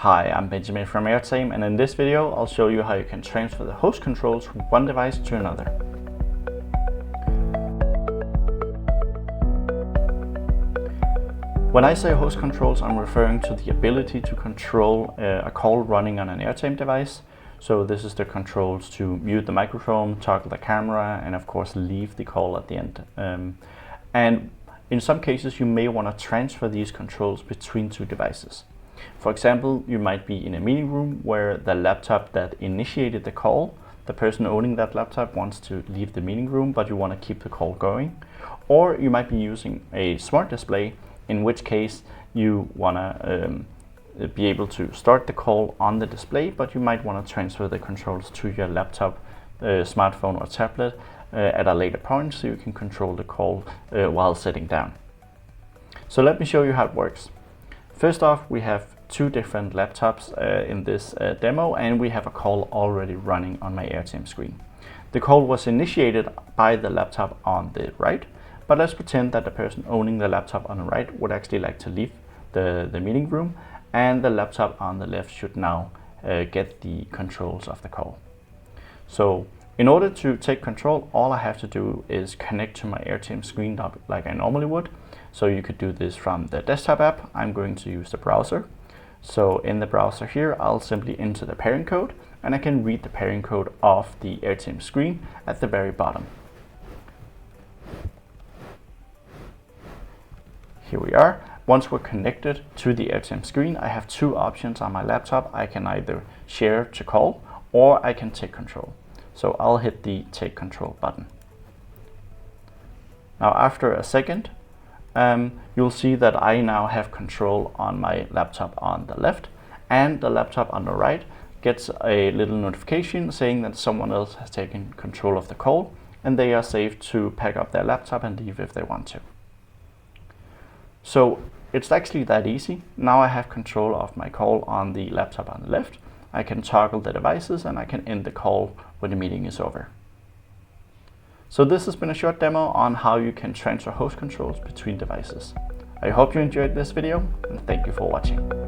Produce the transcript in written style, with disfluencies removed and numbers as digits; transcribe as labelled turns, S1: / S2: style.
S1: Hi, I'm Benjamin from Airtame, and in this video I'll show you how you can transfer the host controls from one device to another. When I say host controls, I'm referring to the ability to control a call running on an Airtame device. So this is the controls to mute the microphone, toggle the camera, and of course leave the call at the end. And in some cases you may want to transfer these controls between two devices. For example, you might be in a meeting room where the laptop that initiated the call, the person owning that laptop wants to leave the meeting room, but you want to keep the call going. Or you might be using a smart display, in which case you want to be able to start the call on the display, but you might want to transfer the controls to your laptop, smartphone or tablet at a later point, so you can control the call while sitting down. So let me show you how it works. First off, we have two different laptops in this demo, and we have a call already running on my Airtame screen. The call was initiated by the laptop on the right, but let's pretend that the person owning the laptop on the right would actually like to leave the meeting room, and the laptop on the left should now get the controls of the call. So in order to take control, all I have to do is connect to my Airtame screen like I normally would. So you could do this from the desktop app. I'm going to use the browser. So in the browser here, I'll simply enter the pairing code, and I can read the pairing code of the Airtame screen at the very bottom. Here we are. Once we're connected to the Airtame screen, I have two options on my laptop. I can either share to call, or I can take control. So I'll hit the take control button. Now after a second, you'll see that I now have control on my laptop on the left, and the laptop on the right gets a little notification saying that someone else has taken control of the call, and they are safe to pack up their laptop and leave if they want to. So it's actually that easy. Now I have control of my call on the laptop on the left. I can toggle the devices, and I can end the call when the meeting is over. So this has been a short demo on how you can transfer host controls between devices. I hope you enjoyed this video, and thank you for watching.